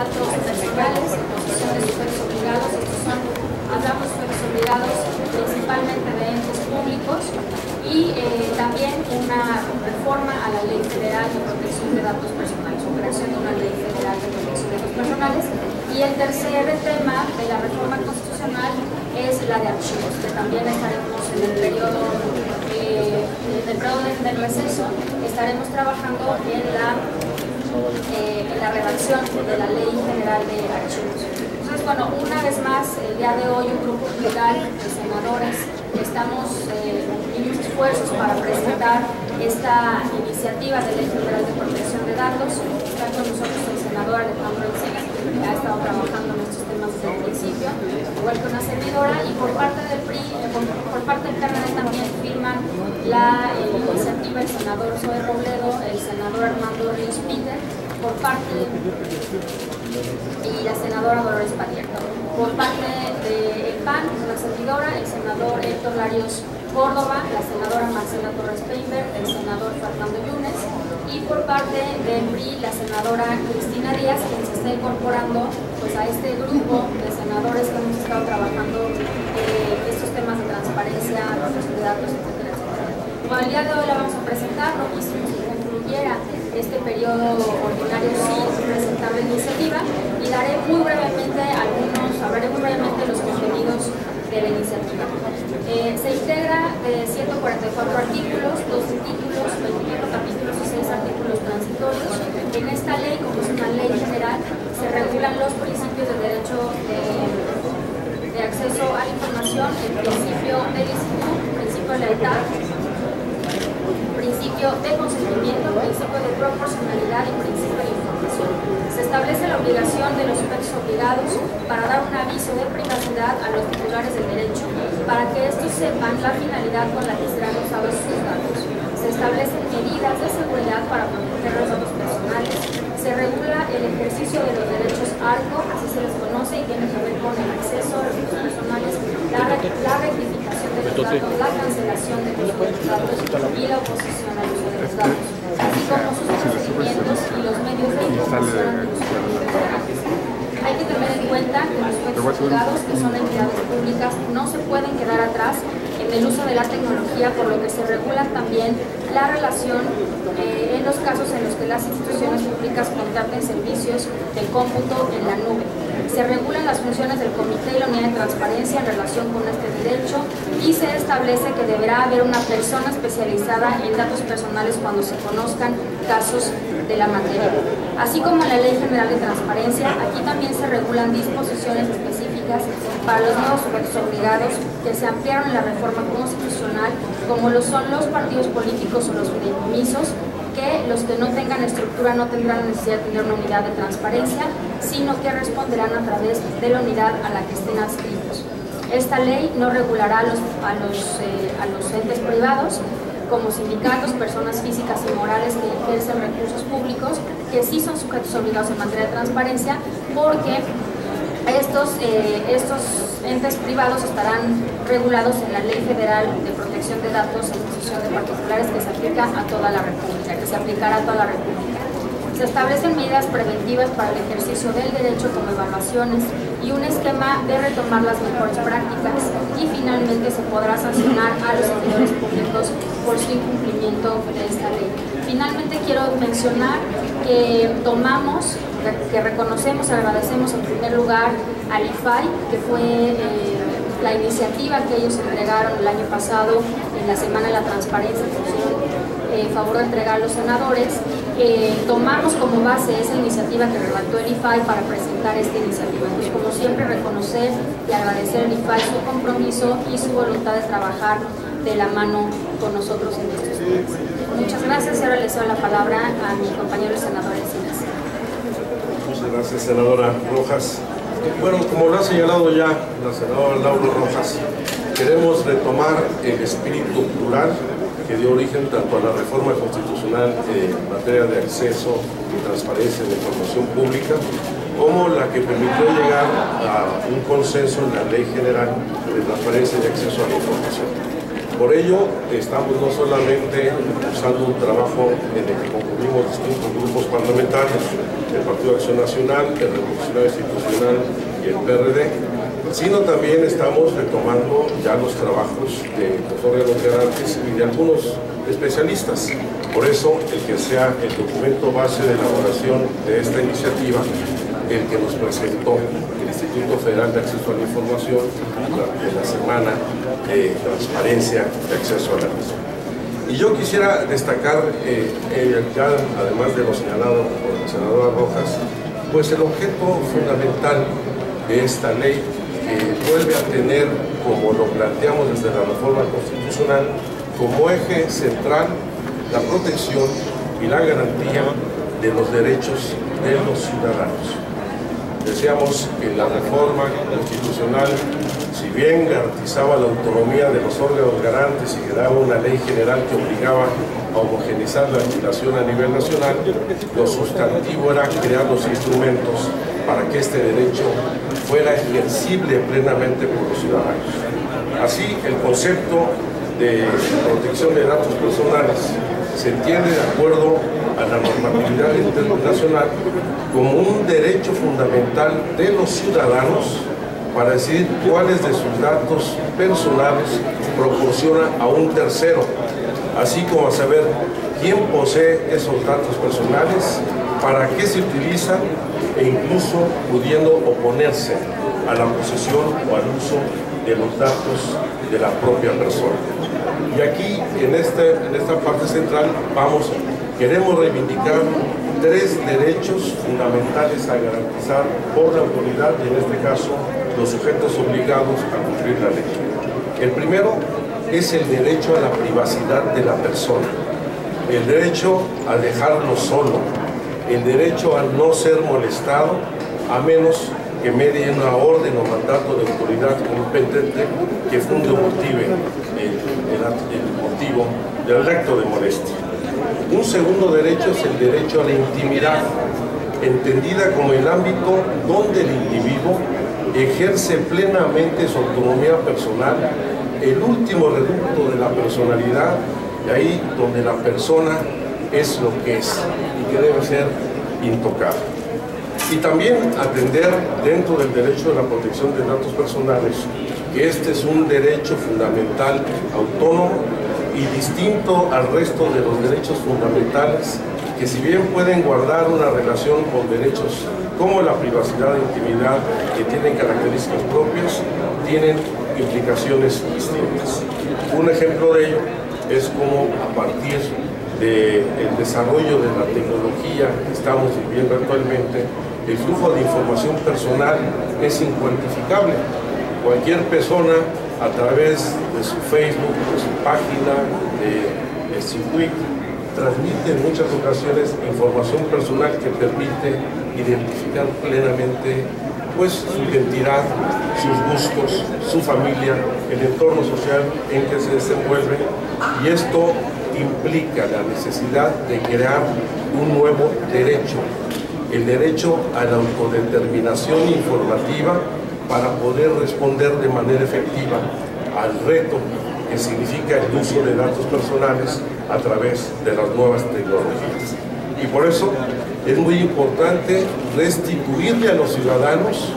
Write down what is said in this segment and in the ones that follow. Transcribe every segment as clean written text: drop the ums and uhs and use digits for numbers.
datos personales, posesión de sujetos obligados. Estos son, hablamos de sujetos obligados principalmente de entes públicos, y también una reforma a la Ley Federal de Protección de Datos Personales, o creación de una Ley Federal de Protección de Datos Personales. Y el tercer tema de la reforma constitucional es la de archivos, que también estaremos en el periodo del receso, estaremos trabajando en la redacción de la Ley General de Archivos. Entonces, bueno, una vez más, el día de hoy un grupo plural de senadores estamos en esfuerzos para presentar esta iniciativa de Ley General de Protección de Datos. Está con nosotros el senador Alejandro Encina, que ha estado trabajando en estos temas desde el principio, igual que una servidora, y por parte del PRI, por parte del PRD también firman la iniciativa el senador Zoe Robledo, el senador Armando Ríos Peter, por parte y la senadora Dolores Padilla. Por parte del PAN, una servidora, el senador Héctor Larios Córdoba, la senadora Marcela Torres Peinberg, el senador Fernando Yunes, y por parte del PRI, la senadora Cristina Díaz, quien se está incorporando pues, a este grupo de senadores que hemos estado trabajando estos temas de transparencia, protección de datos, etcétera, etcétera. Bueno, el día de hoy la vamos a presentar, no quisimos que concluyera este periodo ordinario sin presentar la iniciativa, y hablaré muy brevemente los contenidos de la iniciativa. Se integra de 144 artículos, 12 títulos, 24 capítulos y 6 artículos transitorios. En esta ley, como es una ley general, se regulan los principios del derecho de acceso a la información, el principio de licitud, principio de lealtad, principio de consentimiento, principio de proporcionalidad y principio de información. Se establece la obligación de los sujetos obligados para dar un aviso de privacidad a los titulares del derecho, para que estos sepan la finalidad con la que serán usados sus datos. Se establecen medidas de seguridad para proteger los datos personales. Se regula el ejercicio de los derechos ARCO, así se les conoce, y tiene que ver con el acceso a los datos personales, la rectificación de los datos, la cancelación de los datos y la oposición al uso de los datos, así como sus procedimientos y los medios de información ante los ciudadanos. Hay que tener en cuenta que los sujetos obligados, que son entidades públicas, no se pueden quedar atrás en el uso de la tecnología, por lo que se regula también la relación en los casos en los que las instituciones públicas contraten servicios de cómputo en la nube. Se regulan las funciones del Comité y la Unidad de Transparencia en relación con este derecho, y se establece que deberá haber una persona especializada en datos personales cuando se conozcan casos de la materia. Así como en la Ley General de Transparencia, aquí también se regulan disposiciones específicas para los nuevos sujetos obligados que se ampliaron en la reforma constitucional, como lo son los partidos políticos o los fideicomisos, que los que no tengan estructura no tendrán necesidad de tener una unidad de transparencia, sino que responderán a través de la unidad a la que estén adscritos. Esta ley no regulará a los entes privados, como sindicatos, personas físicas y morales que ejercen recursos públicos, que sí son sujetos obligados en materia de transparencia, porque estos entes privados estarán regulados en la Ley Federal de Protección de Datos en posesión de particulares, que se aplica a toda la República, que se aplicará a toda la República. Se establecen medidas preventivas para el ejercicio del derecho, como evaluaciones y un esquema de retomar las mejores prácticas, y finalmente se podrá sancionar a los servidores públicos por su incumplimiento de esta ley. Finalmente quiero mencionar que reconocemos y agradecemos en primer lugar al IFAI, que fue la iniciativa que ellos entregaron el año pasado en la Semana de la Transparencia, que pusieron favor de entregar a los senadores. Tomamos como base esa iniciativa que redactó el IFAI para presentar esta iniciativa. Entonces, como siempre, reconocer y agradecer al IFAI su compromiso y su voluntad de trabajar de la mano con nosotros en estos temas. Muchas gracias, y ahora le cedo la palabra a mi compañero senador Encinas. Muchas gracias, senadora Rojas. Bueno, como lo ha señalado ya la senadora Laura Rojas, queremos retomar el espíritu plural que dio origen tanto a la reforma constitucional en materia de acceso y transparencia de información pública, como la que permitió llegar a un consenso en la Ley General de Transparencia y Acceso a la Información. Por ello, estamos no solamente impulsando un trabajo en el que concurrimos distintos grupos parlamentarios, el Partido de Acción Nacional, el Revolucionario Institucional y el PRD, sino también estamos retomando ya los trabajos de los órganos garantes y de algunos especialistas. Por eso, el que sea el documento base de elaboración de esta iniciativa, el que nos presentó el Instituto Federal de Acceso a la Información durante la semana de transparencia de acceso a la misma. Y yo quisiera destacar, ya además de lo señalado por la senadora Rojas, pues el objeto fundamental de esta ley que vuelve a tener, como lo planteamos desde la reforma constitucional, como eje central la protección y la garantía de los derechos de los ciudadanos. Decíamos que la reforma constitucional, si bien garantizaba la autonomía de los órganos garantes y creaba una ley general que obligaba a homogeneizar la legislación a nivel nacional, lo sustantivo era crear los instrumentos para que este derecho fuera ejercible plenamente por los ciudadanos. Así, el concepto de protección de datos personales se entiende de acuerdo a la normatividad internacional como un derecho fundamental de los ciudadanos para decidir cuáles de sus datos personales proporciona a un tercero, así como a saber quién posee esos datos personales, para qué se utilizan e incluso pudiendo oponerse a la posesión o al uso de los datos de la propia persona. Y aquí, en esta parte central, queremos reivindicar tres derechos fundamentales a garantizar por la autoridad y, en este caso, los sujetos obligados a cumplir la ley. El primero es el derecho a la privacidad de la persona, el derecho a dejarlo solo, el derecho a no ser molestado, a menos que medie una orden o mandato de autoridad competente que funde o motive el motivo del acto de molestia. Un segundo derecho es el derecho a la intimidad, entendida como el ámbito donde el individuo ejerce plenamente su autonomía personal, el último reducto de la personalidad, de ahí donde la persona es lo que es y que debe ser intocable. Y también atender dentro del derecho de la protección de datos personales que este es un derecho fundamental autónomo y distinto al resto de los derechos fundamentales que, si bien pueden guardar una relación con derechos como la privacidad e intimidad, que tienen características propias, tienen implicaciones distintas. Un ejemplo de ello es como, a partir del desarrollo de la tecnología que estamos viviendo actualmente, el flujo de información personal es incuantificable. Cualquier persona, a través de su Facebook, de su página, de su Twitter, transmite en muchas ocasiones información personal que permite identificar plenamente pues su identidad, sus gustos, su familia, el entorno social en que se desenvuelve, y esto implica la necesidad de crear un nuevo derecho, el derecho a la autodeterminación informativa, para poder responder de manera efectiva al reto que significa el uso de datos personales a través de las nuevas tecnologías. Y por eso es muy importante restituirle a los ciudadanos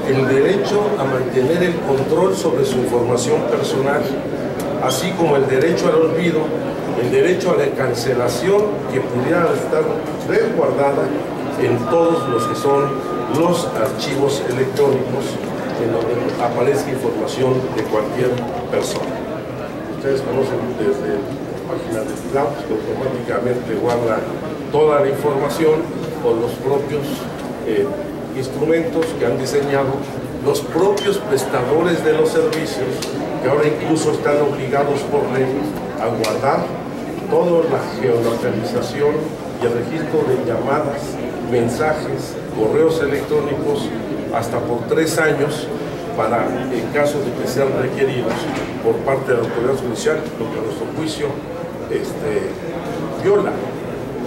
el derecho a mantener el control sobre su información personal, así como el derecho al olvido, el derecho a la cancelación que pudiera estar resguardada en todos los que son los archivos electrónicos en donde aparezca información de cualquier persona. Ustedes conocen desde la página de cloud que automáticamente guarda toda la información con los propios instrumentos que han diseñado los propios prestadores de los servicios, que ahora incluso están obligados por ley a guardar toda la geolocalización y el registro de llamadas, mensajes, correos electrónicos, hasta por 3 años, para en caso de que sean requeridos por parte de la autoridad judicial, lo que a nuestro juicio viola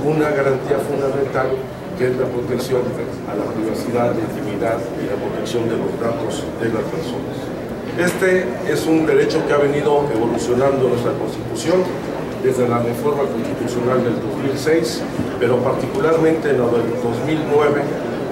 una garantía fundamental, que es la protección a la privacidad, la intimidad y la protección de los datos de las personas. Este es un derecho que ha venido evolucionando en nuestra Constitución desde la reforma constitucional del 2006, pero particularmente en la del 2009,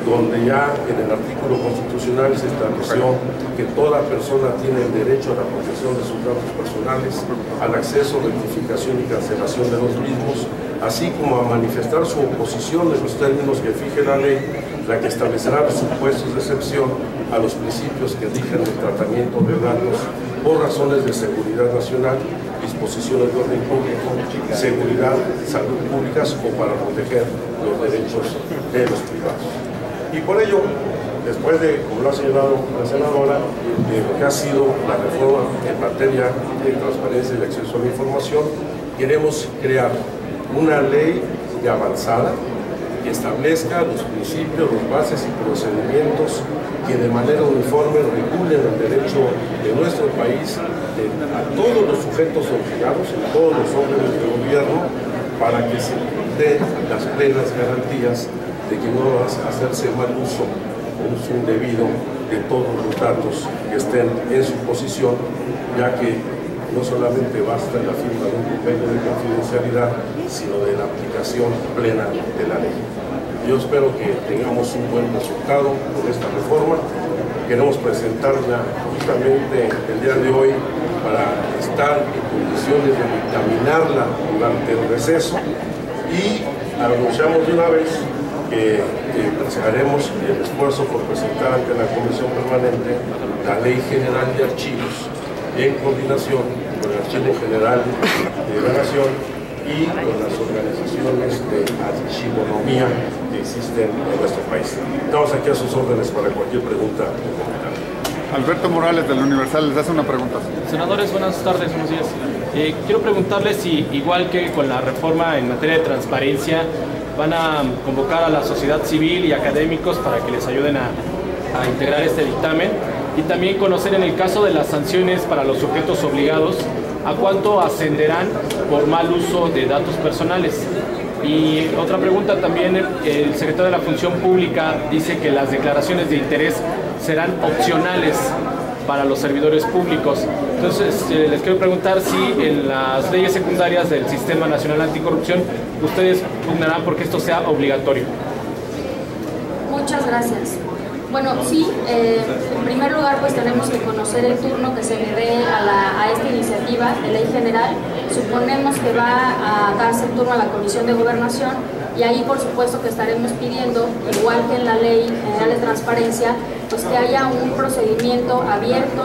donde ya en el artículo constitucional se estableció que toda persona tiene el derecho a la protección de sus datos personales, al acceso, rectificación y cancelación de los mismos, así como a manifestar su oposición en los términos que fije la ley, la que establecerá los supuestos de excepción a los principios que rigen el tratamiento de datos por razones de seguridad nacional, disposiciones de orden público, seguridad, salud públicas o para proteger los derechos de los privados. Y por ello, después de, como lo ha señalado la senadora, de lo que ha sido la reforma en materia de transparencia y acceso a la información, queremos crear una ley de avanzada que establezca los principios, las bases y procedimientos que de manera uniforme regulen el derecho de nuestro país a todos los sujetos obligados, a todos los órdenes del gobierno, para que se den las plenas garantías de que no va a hacerse mal uso indebido de todos los datos que estén en su posesión, ya que no solamente basta la firma de un convenio de confidencialidad, sino de la aplicación plena de la ley. Yo espero que tengamos un buen resultado con esta reforma. Queremos presentarla justamente el día de hoy para estar en condiciones de dictaminarla durante el receso, y anunciamos de una vez que haremos el esfuerzo por presentar ante la Comisión Permanente la Ley General de Archivos en coordinación con el Archivo General de la Nación y con las organizaciones de archivonomía que existen en nuestro país. Estamos aquí a sus órdenes para cualquier pregunta o comentario. Alberto Morales, del Universal, les hace una pregunta. Senadores, buenas tardes, buenos días. Quiero preguntarles si, igual que con la reforma en materia de transparencia, van a convocar a la sociedad civil y académicos para que les ayuden a integrar este dictamen, y también conocer, en el caso de las sanciones para los sujetos obligados, a cuánto ascenderán por mal uso de datos personales. Y otra pregunta también, el secretario de la Función Pública dice que las declaraciones de interés serán opcionales para los servidores públicos. Entonces, les quiero preguntar si en las leyes secundarias del Sistema Nacional Anticorrupción ustedes pugnarán porque esto sea obligatorio. Muchas gracias. Bueno, sí, en primer lugar pues tenemos que conocer el turno que se le dé a esta iniciativa de ley general. Suponemos que va a darse el turno a la Comisión de Gobernación, y ahí por supuesto que estaremos pidiendo, igual que en la Ley General de Transparencia, pues que haya un procedimiento abierto,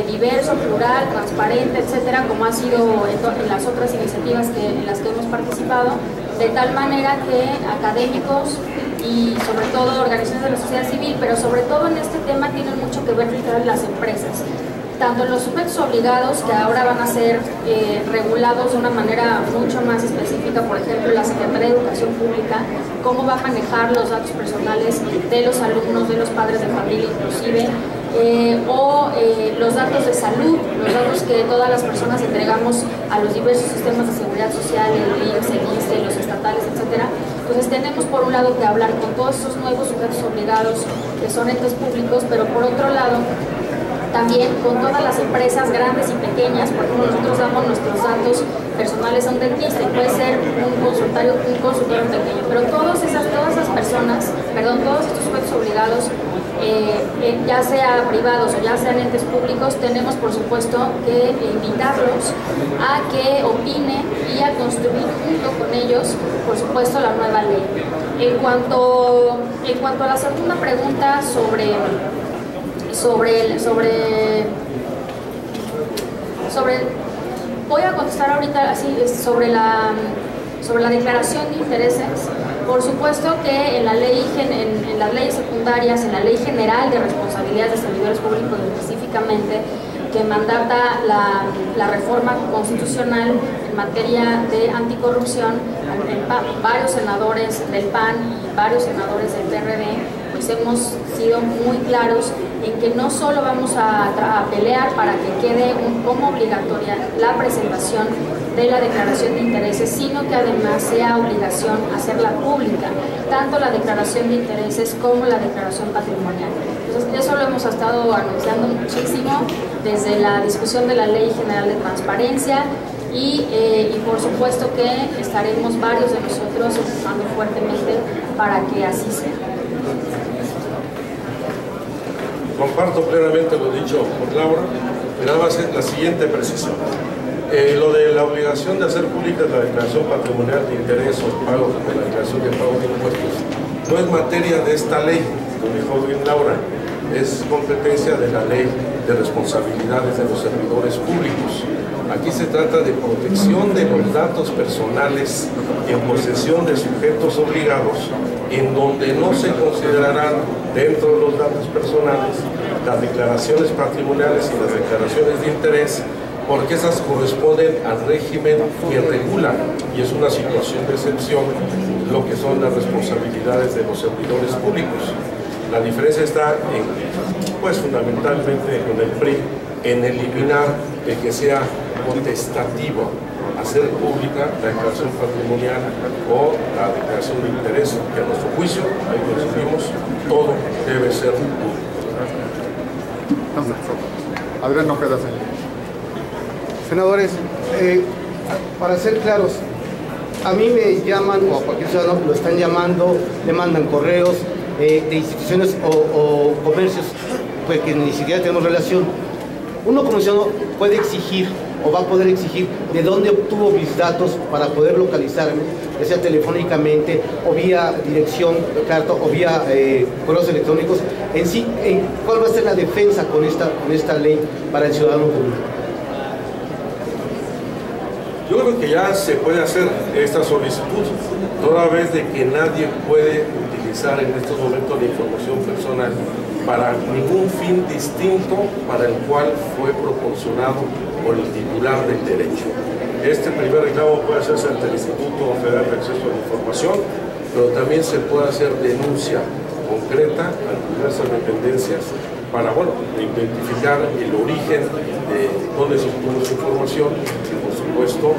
diverso, plural, transparente, etcétera, como ha sido en las otras iniciativas en las que hemos participado, de tal manera que académicos y sobre todo organizaciones de la sociedad civil, pero sobre todo en este tema tienen mucho que ver las empresas, tanto los sujetos obligados, que ahora van a ser regulados de una manera mucho más específica, por ejemplo la Secretaría de Educación Pública, cómo va a manejar los datos personales de los alumnos, de los padres de familia inclusive, los datos de salud, los datos que todas las personas entregamos a los diversos sistemas de seguridad social, el IMSS, el ISSSTE, los estatales, etcétera. Entonces tenemos por un lado que hablar con todos esos nuevos sujetos obligados que son entes públicos, pero por otro lado también con todas las empresas grandes y pequeñas. Por ejemplo, nosotros damos nuestros datos personales a un dentista, y puede ser un consultorio pequeño, pero todas esas personas, todos estos sujetos obligados, ya sea privados o ya sean entes públicos, tenemos por supuesto que invitarlos a que opinen y a construir junto con ellos, por supuesto, la nueva ley. En cuanto a la segunda pregunta voy a contestar ahorita así sobre la declaración de intereses. Por supuesto que en las leyes secundarias, en la Ley General de Responsabilidades de Servidores Públicos específicamente, que mandata la reforma constitucional en materia de anticorrupción, varios senadores del PAN y varios senadores del PRD, pues hemos sido muy claros en que no solo vamos a pelear para que quede como obligatoria la presentación de la declaración de intereses, sino que además sea obligación hacerla pública, tanto la declaración de intereses como la declaración patrimonial. Entonces, eso lo hemos estado anunciando muchísimo desde la discusión de la Ley General de Transparencia y por supuesto que estaremos varios de nosotros empujando fuertemente para que así sea. Comparto plenamente lo dicho por Laura, y nada más es la siguiente precisión. Lo de la obligación de hacer pública la declaración patrimonial de interés o pago, la declaración de pago de impuestos, no es materia de esta ley, como dijo bien Laura, es competencia de la ley de responsabilidades de los servidores públicos. Aquí se trata de protección de los datos personales en posesión de sujetos obligados, en donde no se considerarán dentro de los datos personales las declaraciones patrimoniales y las declaraciones de interés, porque esas corresponden al régimen que regula, y es una situación de excepción, lo que son las responsabilidades de los servidores públicos. La diferencia está en, pues fundamentalmente con el PRI, en eliminar el que sea contestativo, hacer pública la declaración patrimonial o la declaración de interés, que a nuestro juicio, ahí coincidimos, todo debe ser público. Adrián Ojeda, señor. Senadores, para ser claros, a mí me llaman, o a cualquier ciudadano lo están llamando, le mandan correos de instituciones o comercios pues, que ni siquiera tenemos relación. Uno como ciudadano puede exigir o va a poder exigir de dónde obtuvo mis datos para poder localizarme, ya sea telefónicamente o vía dirección, carta o vía correos electrónicos. En sí, ¿cuál va a ser la defensa con esta ley para el ciudadano común? Yo creo que ya se puede hacer esta solicitud, toda vez de que nadie puede utilizar en estos momentos la información personal para ningún fin distinto para el cual fue proporcionado por el titular del derecho. Este primer reclamo puede hacerse ante el Instituto Federal de Acceso a la Información, pero también se puede hacer denuncia concreta a diversas dependencias para, bueno, identificar el origen de dónde se obtuvo esa información y, por supuesto,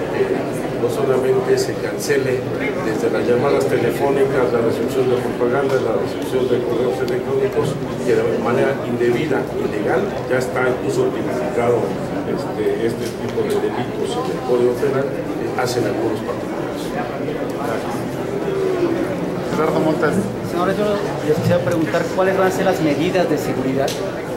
no solamente se cancele desde las llamadas telefónicas, la recepción de propaganda, la recepción de correos electrónicos, que de manera indebida, ilegal, ya está incluso tipificado este tipo de delitos en el Código Penal, hacen algunos particulares. Gerardo Montes. Señores, yo les quisiera preguntar cuáles van a ser las medidas de seguridad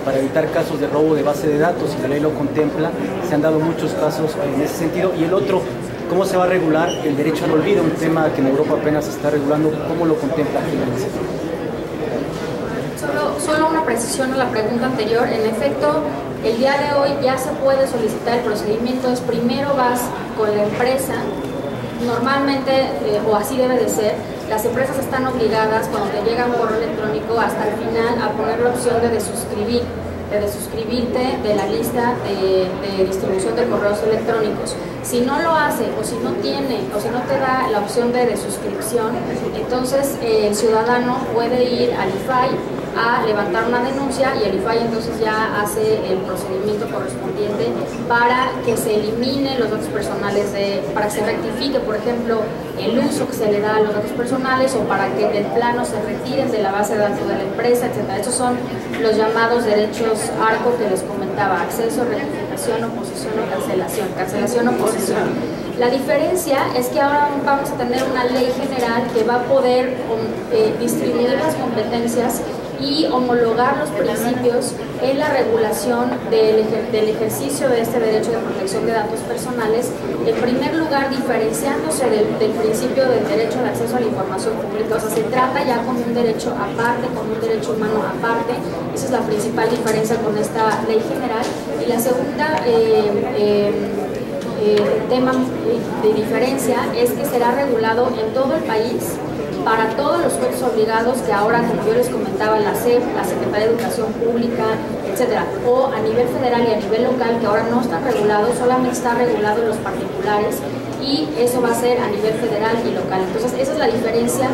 para evitar casos de robo de base de datos, si la ley lo contempla. Se han dado muchos casos en ese sentido. Y el otro, ¿cómo se va a regular el derecho al olvido? Un tema que en Europa apenas se está regulando. ¿Cómo lo contempla aquí en el sector? Solo una precisión a la pregunta anterior. En efecto, el día de hoy ya se puede solicitar el procedimiento. Es primero vas con la empresa, normalmente, o así debe de ser, las empresas están obligadas cuando te llega un correo electrónico hasta el final a poner la opción de desuscribirte de la lista de distribución de correos electrónicos. Si no lo hace o si no tiene o si no te da la opción de desuscripción, entonces el ciudadano puede ir al IFAI a levantar una denuncia y el IFAI entonces ya hace el procedimiento correspondiente para que se elimine los datos personales, para que se rectifique, por ejemplo, el uso que se le da a los datos personales o para que del plano se retiren de la base de datos de la empresa, etc. Estos son los llamados derechos ARCO que les comentaba: acceso, rectificación, oposición o cancelación. Cancelación, oposición. La diferencia es que ahora vamos a tener una ley general que va a poder distribuir las competencias y homologar los principios en la regulación del ejercicio de este derecho de protección de datos personales, en primer lugar diferenciándose del principio del derecho al acceso a la información pública. O sea, se trata ya como un derecho aparte, como un derecho humano aparte. Esa es la principal diferencia con esta ley general. Y la segunda tema de diferencia es que será regulado en todo el país para todos los sujetos obligados que ahora, como yo les comentaba, la SEP, la Secretaría de Educación Pública, etcétera, o a nivel federal y a nivel local, que ahora no están regulados, solamente está regulado en los particulares, y eso va a ser a nivel federal y local. Entonces, esa es la diferencia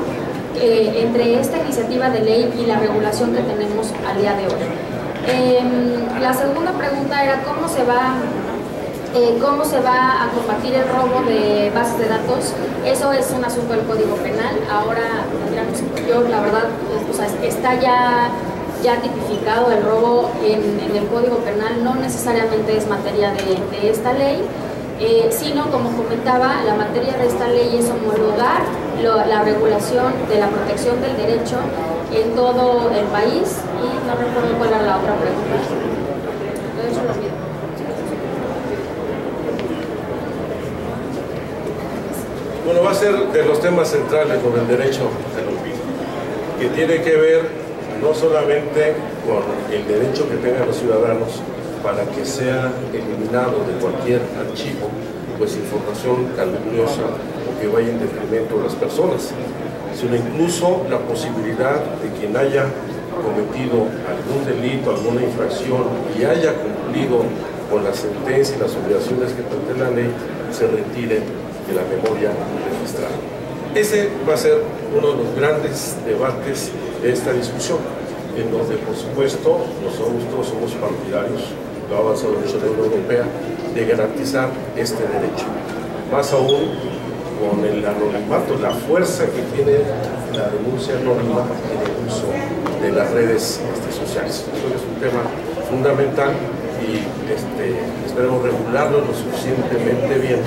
entre esta iniciativa de ley y la regulación que tenemos al día de hoy. La segunda pregunta era cómo se va cómo se va a combatir el robo de bases de datos, eso es un asunto del Código Penal. Ahora, yo la verdad, o sea, está ya tipificado el robo en el Código Penal, no necesariamente es materia de esta ley, sino, como comentaba, la materia de esta ley es homologar la regulación de la protección del derecho en todo el país, y no recuerdo cuál era la otra pregunta. De hecho, lo olvidé. Bueno, va a ser de los temas centrales con el derecho del olvido, que tiene que ver no solamente con el derecho que tengan los ciudadanos para que sea eliminado de cualquier archivo, pues información calumniosa o que vaya en detrimento de las personas, sino incluso la posibilidad de quien haya cometido algún delito, alguna infracción y haya cumplido con la sentencia y las obligaciones que plantea la ley, se retire de la memoria registrada. Ese va a ser uno de los grandes debates de esta discusión, en donde, por supuesto, nosotros somos partidarios, lo ha avanzado mucho la Unión Europea, de garantizar este derecho. Más aún con el anonimato, la fuerza que tiene la denuncia anónima en el uso de las redes sociales. Eso es un tema fundamental y esperemos regularlo lo suficientemente bien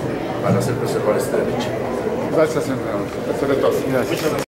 para hacer preservar este derecho. Gracias, señor. Eso es todo. Muchas gracias.